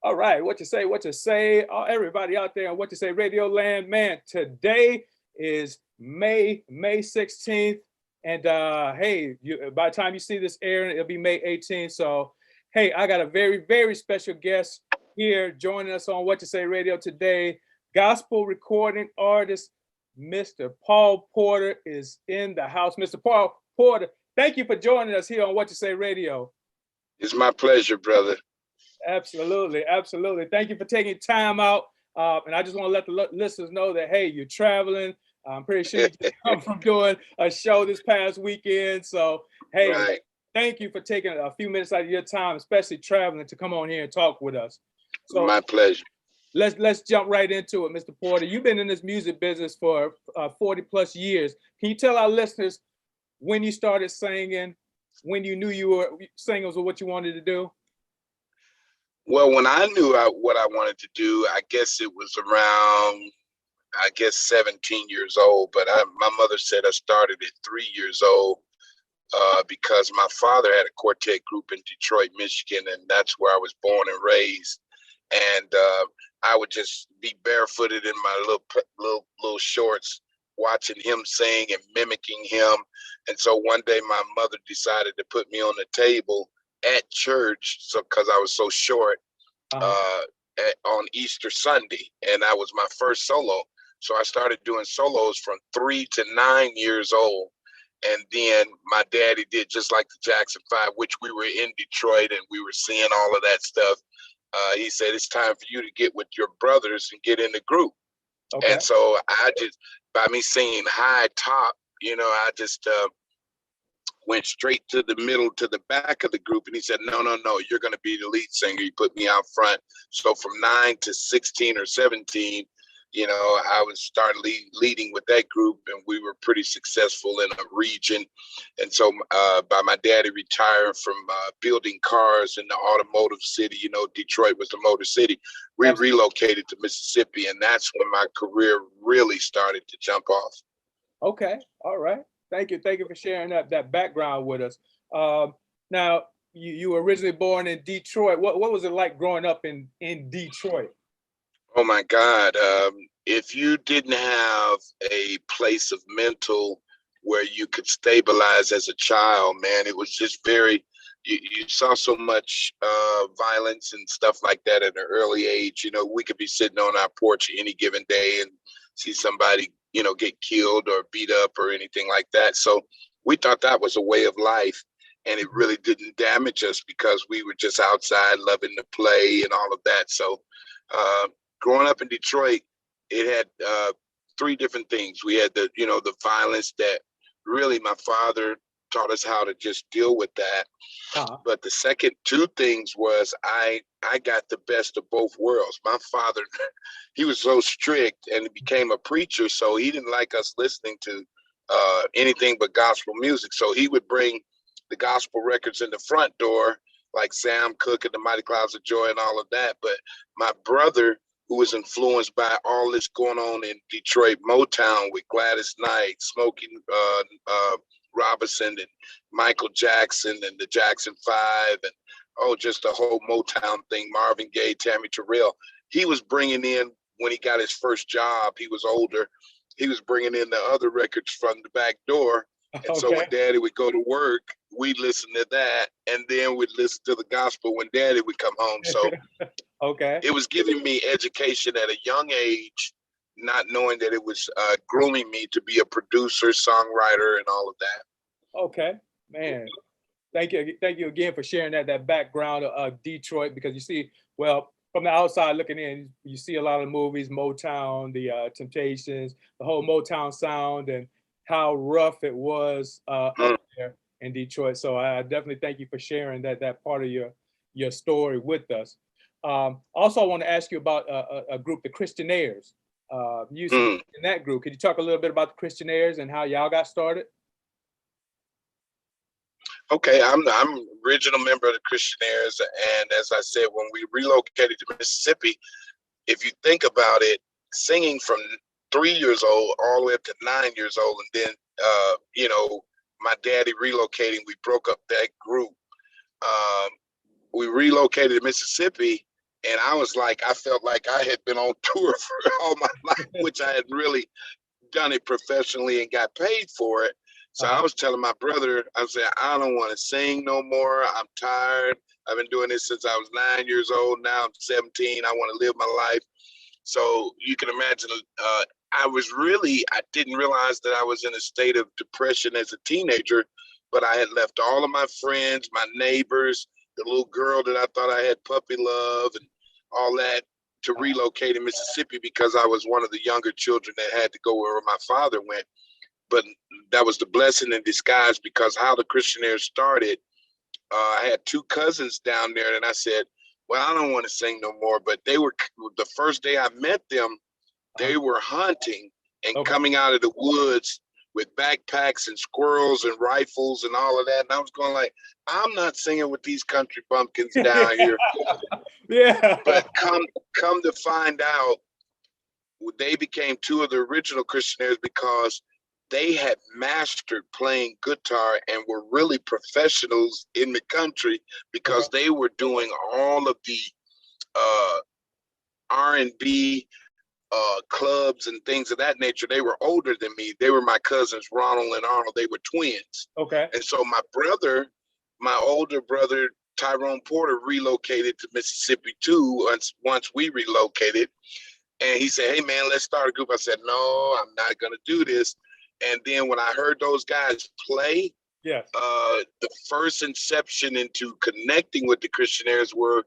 All right, what you say, what you say, everybody out there on What You Say Radio Land, man, today is May 16th. And hey, by the time you see this airing, it'll be May 18th. So, hey, I got a very, very special guest here joining us on What You Say Radio today. Gospel recording artist, Mr. Paul Porter is in the house. Mr. Paul Porter, thank you for joining us here on What You Say Radio. It's my pleasure, brother. Absolutely, absolutely. Thank you for taking time out. And I just want to let the listeners know that, hey, you're traveling. I'm pretty sure you just come from doing a show this past weekend. So, hey, right. Thank you for taking a few minutes out of your time, especially traveling, to come on here and talk with us. So, my pleasure. Let's jump right into it, Mr. Porter. You've been in this music business for 40 plus years. Can you tell our listeners when you started singing, when you knew you were singing was what you wanted to do? Well, when I knew what I wanted to do, I guess it was around, 17 years old. But my mother said I started at 3 years old because my father had a quartet group in Detroit, Michigan, and that's where I was born and raised. And I would just be barefooted in my little shorts, watching him sing and mimicking him. And so one day my mother decided to put me on the table at church, so because I was so short, on Easter Sunday, and that was my first solo. So I started doing solos from 3 to 9 years old, and then my daddy did just like the Jackson 5, which we were in Detroit and we were seeing all of that stuff. He said it's time for you to get with your brothers and get in the group. Okay. And so I just, by me singing high top, I just went straight to the middle, to the back of the group. And he said, no, you're going to be the lead singer. He put me out front. So from 9 to 16 or 17, I would start leading with that group, and we were pretty successful in a region. And so by my daddy retiring from building cars in the automotive city, Detroit was the motor city, we relocated to Mississippi, and that's when my career really started to jump off. Okay. All right. Thank you for sharing that background with us. Now, you were originally born in Detroit. What was it like growing up in Detroit? Oh my God! If you didn't have a place of mental where you could stabilize as a child, man, it was just very. You saw so much violence and stuff like that at an early age. We could be sitting on our porch any given day and see somebody, get killed or beat up or anything like that. So we thought that was a way of life, and it really didn't damage us because we were just outside loving to play and all of that. So growing up in Detroit, it had 3 different things. We had the violence that really my father taught us how to just deal with that. But the second 2 things was I got the best of both worlds. My father, he was so strict and became a preacher, so he didn't like us listening to anything but gospel music. So he would bring the gospel records in the front door, like Sam Cooke and the Mighty Clouds of Joy and all of that. But my brother, who was influenced by all this going on in Detroit Motown with Gladys Knight, Smokey Robinson and Michael Jackson and the Jackson 5 and just the whole Motown thing, Marvin Gaye, Tammy Terrell. He was bringing in, when he got his first job, he was older, he was bringing in the other records from the back door. And so when Daddy would go to work, we'd listen to that, and then we'd listen to the gospel when Daddy would come home. So it was giving me education at a young age, not knowing that it was grooming me to be a producer, songwriter, and all of that. Okay, man. Thank you again for sharing that background of Detroit, because you see, well, from the outside looking in, you see a lot of movies, Motown, the Temptations, the whole Motown sound, and how rough it was up there in Detroit. So I definitely thank you for sharing that part of your story with us. Also, I want to ask you about a group, the Christianaires. You in that group. Could you talk a little bit about the Christianaires and how y'all got started? Okay, I'm original member of the Christianaires, and as I said, when we relocated to Mississippi, if you think about it, singing from 3 years old all the way up to 9 years old, and then my daddy relocating, we broke up that group. We relocated to Mississippi, And I was like, I felt like I had been on tour for all my life, which I had really done it professionally and got paid for it. So I was telling my brother, I said, I don't want to sing no more. I'm tired. I've been doing this since I was 9 years old. Now I'm 17. I want to live my life. So you can imagine, I didn't realize that I was in a state of depression as a teenager, but I had left all of my friends, my neighbors, the little girl that I thought I had puppy love and all that, to relocate in Mississippi because I was one of the younger children that had to go where my father went. But that was the blessing in disguise, because how the Christianaire started, I had two cousins down there, and I said, well, I don't want to sing no more. But they were, the first day I met them, they were hunting and coming out of the woods with backpacks and squirrels and rifles and all of that. And I was going like, I'm not singing with these country bumpkins down here. Yeah. But come to find out, they became two of the original Christianaires because they had mastered playing guitar and were really professionals in the country, because they were doing all of the R&B clubs and things of that nature. They were older than me. They were my cousins, Ronald and Arnold. They were twins. Okay. And so my older brother, Tyrone Porter, relocated to Mississippi too once we relocated. And he said, hey, man, let's start a group. I said, no, I'm not going to do this. And then when I heard those guys play, the first inception into connecting with the Christianaires were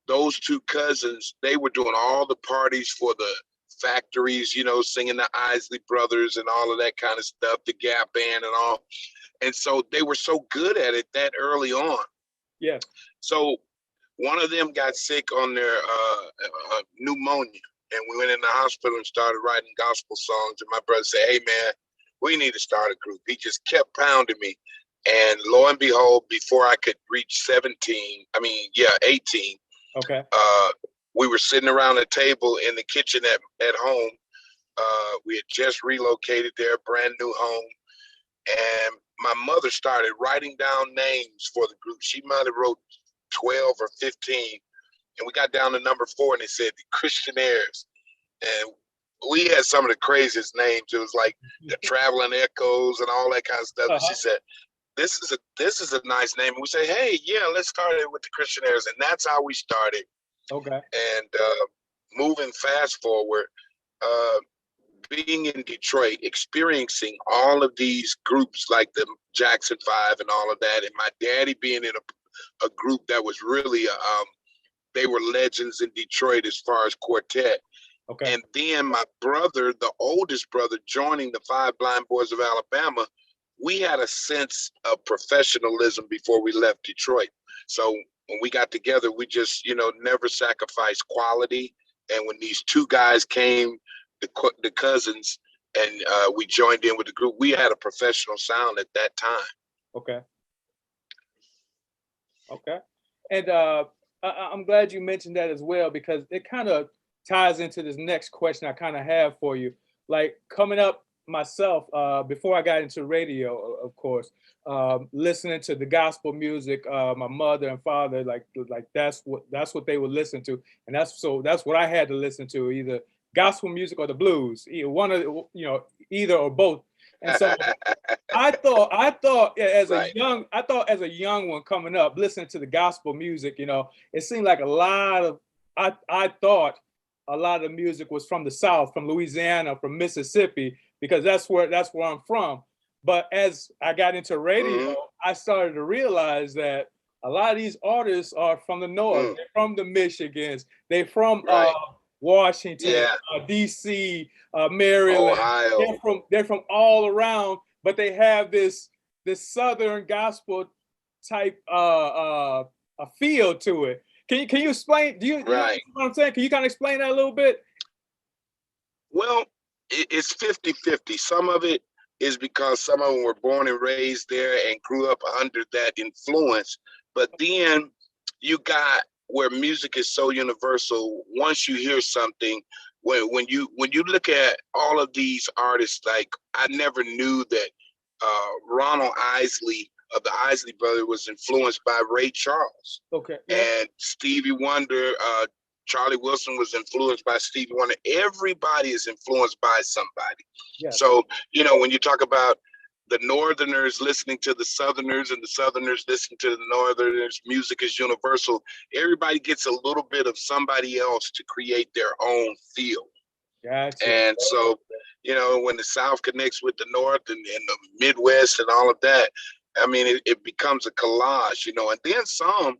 those two cousins. They were doing all the parties for the factories, singing the Isley Brothers and all of that kind of stuff, the Gap Band and all. And so they were so good at it that early on. Yeah. So one of them got sick on their pneumonia, and we went in the hospital and started writing gospel songs. And my brother said, hey, man, we need to start a group. He just kept pounding me. And lo and behold, before I could reach 18, we were sitting around a table in the kitchen at home. We had just relocated there, brand new home. And my mother started writing down names for the group. She might have wrote 12 or 15. And we got down to number 4, and it said the Christianaires. And we had some of the craziest names. It was like the Traveling Echoes and all that kind of stuff. And she said, this is a nice name. And we say, hey, yeah, let's start it with the Christianaires. And that's how we started. Okay. And moving fast forward, being in Detroit, experiencing all of these groups like the Jackson 5 and all of that, and my daddy being in a group that was really, they were legends in Detroit as far as quartet. Okay. And then my brother, the oldest brother, joining the Five Blind Boys of Alabama, we had a sense of professionalism before we left Detroit. So when we got together, we just, never sacrificed quality. And when these two guys came, the cousins, and we joined in with the group, we had a professional sound at that time. Okay. Okay. And I'm glad you mentioned that as well, because it kind of ties into this next question I kind of have for you. Like coming up myself, before I got into radio, of course, listening to the gospel music, my mother and father, like that's what they would listen to. And that's what I had to listen to, either gospel music or the blues, either or both. And so I thought as a young one coming up, listening to the gospel music, it seemed like I thought a lot of the music was from the South, from Louisiana, from Mississippi, because that's where I'm from. But as I got into radio, I started to realize that a lot of these artists are from the North. They're from the Michigans. They're from Washington, DC, Maryland. Ohio. They're from all around, but they have this Southern gospel type a feel to it. Can you explain? Do you know what I'm saying? Can you kind of explain that a little bit? Well, it's 50-50. Some of it is because some of them were born and raised there and grew up under that influence. But then you got where music is so universal. Once you hear something, when you look at all of these artists, like I never knew that Ronald Isley of the Isley Brothers was influenced by Ray Charles. Okay. Yeah. And Stevie Wonder, Charlie Wilson was influenced by Stevie Wonder. Everybody is influenced by somebody. Yes. So, you know, when you talk about the Northerners listening to the Southerners and the Southerners listening to the Northerners, music is universal. Everybody gets a little bit of somebody else to create their own feel. Gotcha. And so, you know, when the South connects with the North and the Midwest and all of that, I mean, it becomes a collage, you know, and then some,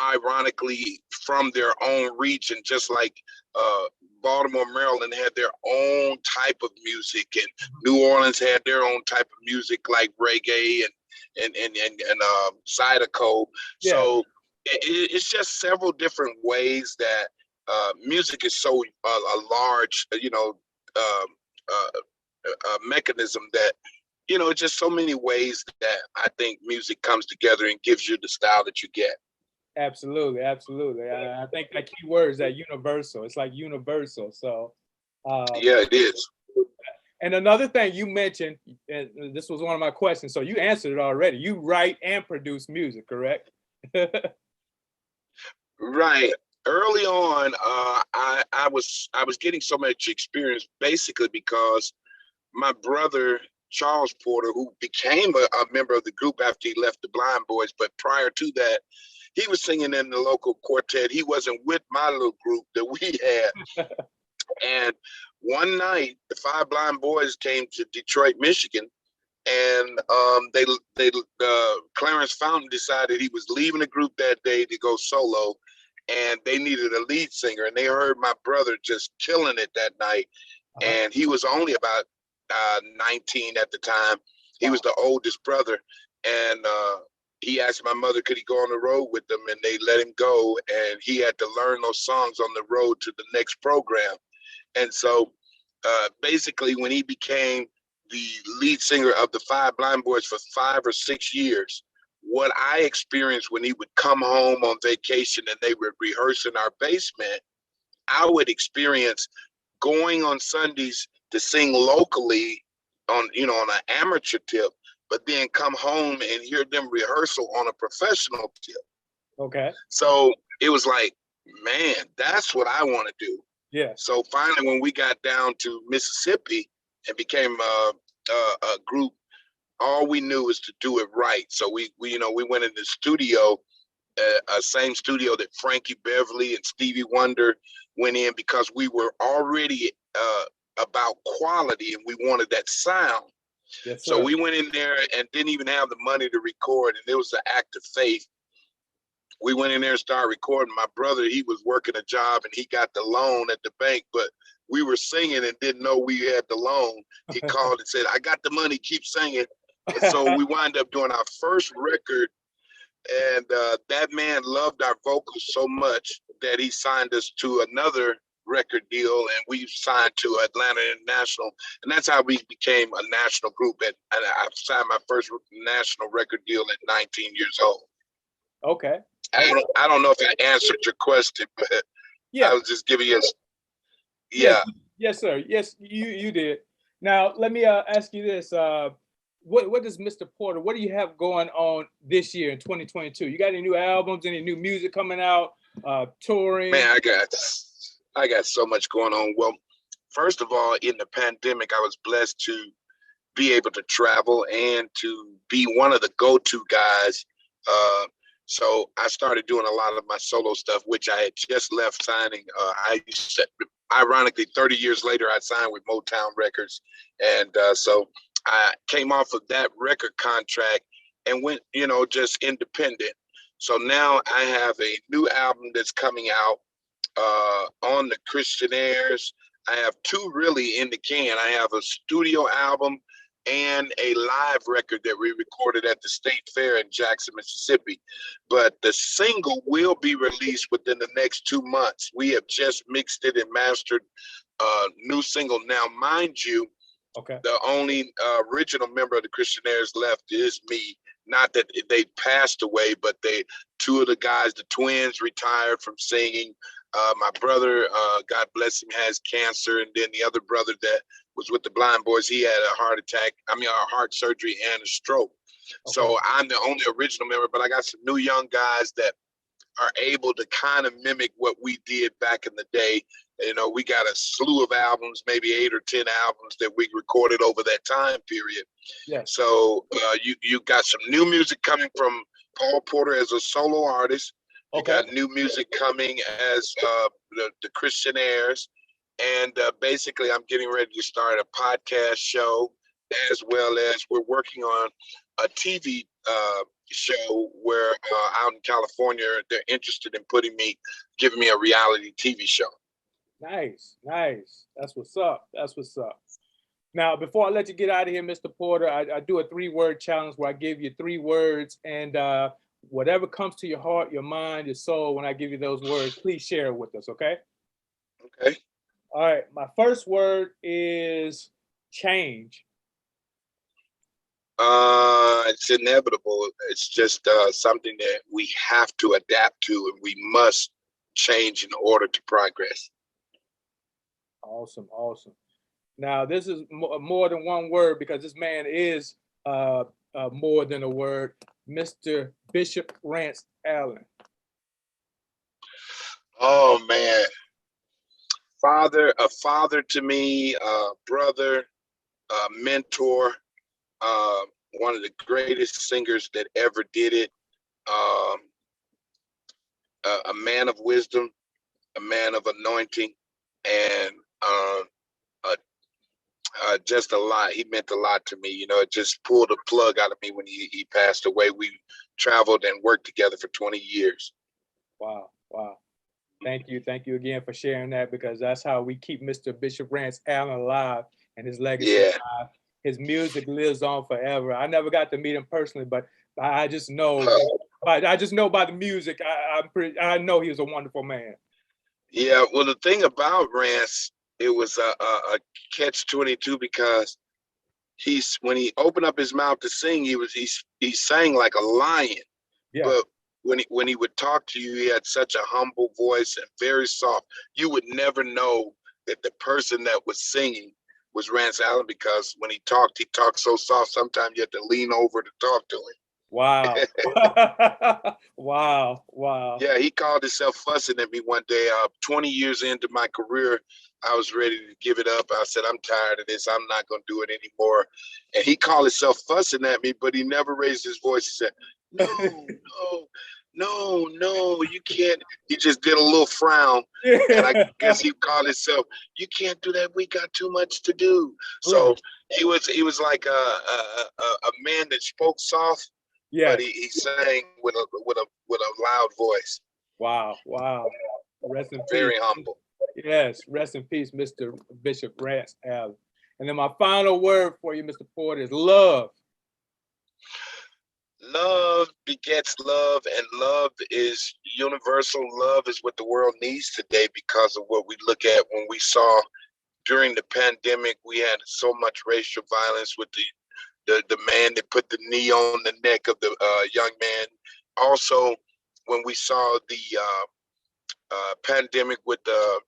ironically, from their own region, just like Baltimore, Maryland had their own type of music, and New Orleans had their own type of music, like reggae and Zydeco. Yeah. So it's just several different ways that music is so a large, you know, mechanism that, you know, just so many ways that I think music comes together and gives you the style that you get. Absolutely, absolutely. I think that key word is that universal. It's like universal. So, Yeah, it is. and another thing you mentioned, and this was one of my questions. So you answered it already. You write and produce music, correct? Right. Early on, I was getting so much experience basically because my brother Charles Porter, who became a member of the group after he left the Blind Boys, but prior to that, he was singing in the local quartet. He wasn't with my little group that we had. And one night, the Five Blind Boys came to Detroit, Michigan, and Clarence Fountain decided he was leaving the group that day to go solo, and they needed a lead singer. And they heard my brother just killing it that night, and he was only about 19 at the time. He was the oldest brother, and he asked my mother could he go on the road with them, and they let him go, and he had to learn those songs on the road to the next program. And so basically when he became the lead singer of the Five Blind Boys for 5 or 6 years, what I experienced when he would come home on vacation and they would rehearse in our basement, I would experience going on Sundays to sing locally on, you know, on an amateur tip, but then come home and hear them rehearsal on a professional tip. Okay. So it was like, man, that's what I want to do. Yeah. So finally, when we got down to Mississippi and became a group, all we knew was to do it right. So we you know, we went in the studio, same studio that Frankie Beverly and Stevie Wonder went in, because we were already about quality and we wanted that sound. Yes, so sir. we went in there and didn't even have the money to record, and it was an act of faith. We went in there and started recording. My brother, he was working a job and he got the loan at the bank, but we were singing and didn't know we had the loan. He called and said, I got the money, keep singing. And so we wound up doing our first record, and that man loved our vocals so much that he signed us to another record deal, and we signed to Atlanta International, and that's how we became a national group. And I signed my first national record deal at 19 years old. Okay. I don't know if I answered your question, but Yeah. I was just giving you yeah. Yes, sir. Yes, you did. Now let me ask you this. What does Mr. Porter, what do you have going on this year in 2022? You got any new albums, any new music coming out, touring? Man, I got so much going on. Well, first of all, in the pandemic, I was blessed to be able to travel and to be one of the go-to guys. So I started doing a lot of my solo stuff, which I had just left signing. Ironically, 30 years later, I signed with Motown Records. And so I came off of that record contract and went, you know, just independent. So now I have a new album that's coming out on the Christianaires. I have 2 really in the can. I have a studio album and a live record that we recorded at the State Fair in Jackson, Mississippi. But the single will be released within the next 2 months. We have just mixed it and mastered a new single. Now, mind you, okay, the only original member of the Christianaires left is me. Not that they passed away, but 2 of the guys, the twins, retired from singing. My brother, God bless him, has cancer. And then the other brother that was with the Blind Boys, he had a heart surgery and a stroke. Okay. So I'm the only original member, but I got some new young guys that are able to kind of mimic what we did back in the day. You know, we got a slew of albums, maybe 8 or 10 albums that we recorded over that time period. Yeah. So you got some new music coming from Paul Porter as a solo artist. You Okay. got new music coming as the Christianaires. And basically, I'm getting ready to start a podcast show, as well as we're working on a TV show where out in California, they're interested in giving me a reality TV show. Nice, nice. That's what's up. That's what's up. Now, before I let you get out of here, Mr. Porter, I do a 3-word challenge where I give you 3 words, and whatever comes to your heart, your mind, your soul, when I give you those words, please share it with us, okay? Okay. All right. My first word is change. It's inevitable. It's just something that we have to adapt to, and we must change in order to progress. Awesome, awesome. Now, this is more than one word because this man is more than a word. Mr. Bishop Rance Allen. Oh man, a father to me, brother, mentor, one of the greatest singers that ever did it. A man of wisdom, a man of anointing, and just a lot. He meant a lot to me. You know, it just pulled a plug out of me when he passed away. We traveled and worked together for 20 years. Wow, wow. Thank you again for sharing that, because that's how we keep Mr. Bishop Rance Allen alive and his legacy alive. His music lives on forever. I never got to meet him personally, but I just know. By the music, I know he was a wonderful man. Yeah, well, the thing about Rance, it was a catch-22 because when he opened up his mouth to sing, he sang like a lion. Yeah. But when he would talk to you, he had such a humble voice and very soft. You would never know that the person that was singing was Rance Allen, because when he talked so soft, sometimes you had to lean over to talk to him. Wow. Wow. Yeah, he called himself fussing at me one day. 20 years into my career, I was ready to give it up. I said, I'm tired of this. I'm not going to do it anymore. And he called himself fussing at me, but he never raised his voice. He said, no, you can't. He just did a little frown. And I guess he called himself, you can't do that. We got too much to do. So he was like a man that spoke soft. Yeah, but he sang with a loud voice. Wow. Rest in peace. Very humble. Yes, rest in peace, Mr. Bishop Rance Allen. And then my final word for you, Mr. Porter, is love. Love begets love, and love is universal. Love is what the world needs today because of what we look at when we saw during the pandemic. We had so much racial violence with the man that put the knee on the neck of the young man. Also, when we saw the pandemic with the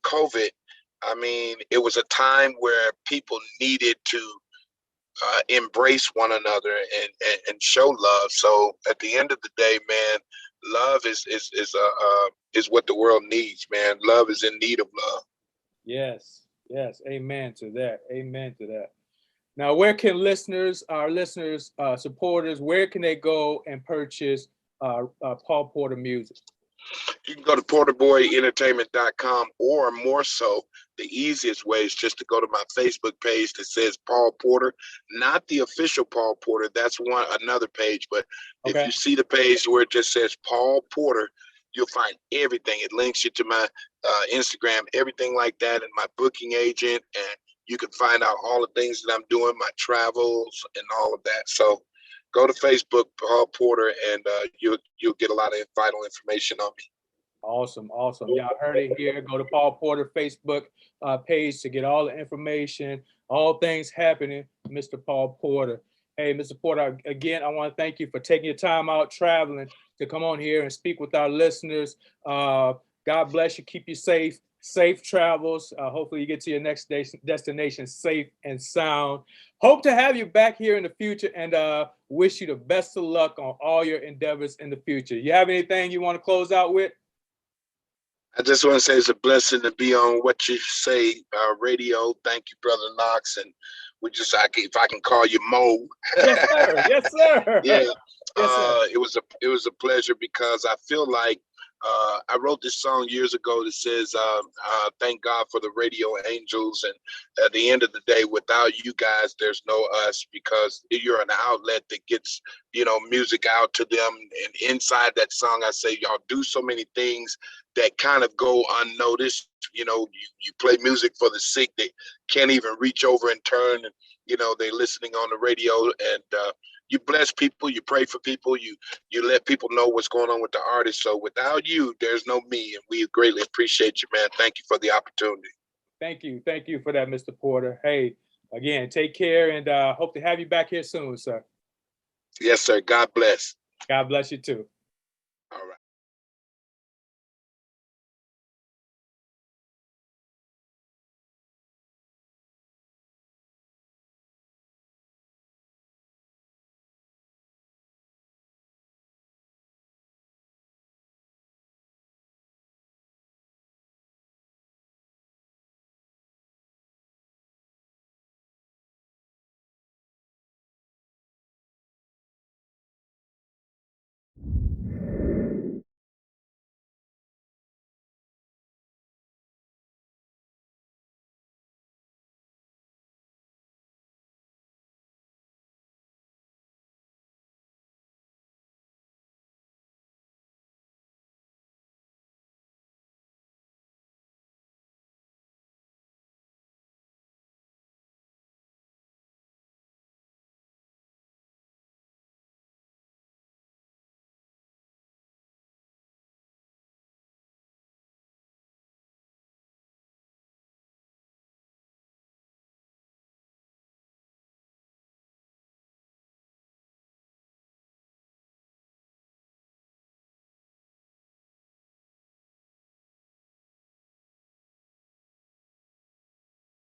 COVID, I mean, it was a time where people needed to embrace one another and show love. So at the end of the day, man, love is what the world needs, man. Love is in need of love. Yes. Amen to that. Now, where can our listeners, supporters, where can they go and purchase Paul Porter music? You can go to porterboyentertainment.com, or more so, the easiest way is just to go to my Facebook page that says Paul Porter, not the official Paul Porter. That's another page. But if you see the page where it just says Paul Porter, you'll find everything. It links you to my Instagram, everything like that, and my booking agent. And you can find out all the things that I'm doing, my travels and all of that. So go to Facebook, Paul Porter, and you'll get a lot of vital information on me. Awesome. Y'all heard it here. Go to Paul Porter Facebook page to get all the information, all things happening, Mr. Paul Porter. Hey, Mr. Porter, again, I want to thank you for taking your time out traveling to come on here and speak with our listeners. God bless you. Keep you safe. safe travels. Hopefully you get to your next destination safe and sound. Hope to have you back here in the future, and wish you the best of luck on all your endeavors in the future. You have anything you want to close out with? I just want to say it's a blessing to be on What You Say Radio. Thank you, Brother Knox. And if I can call you Mo. Yes, sir. Yes, sir. Yeah. Yes, sir. It was a pleasure because I feel like I wrote this song years ago that says, thank God for the radio angels. And at the end of the day, without you guys, there's no us, because you're an outlet that gets, music out to them. And inside that song, I say, y'all do so many things that kind of go unnoticed. You play music for the sick. They can't even reach over and turn, and, they're listening on the radio, and you bless people, you pray for people, you let people know what's going on with the artist. So without you, there's no me, and we greatly appreciate you, man. Thank you for the opportunity. Thank you for that, Mr. Porter. Hey, again, take care, and hope to have you back here soon, sir. Yes, sir. God bless. God bless you too.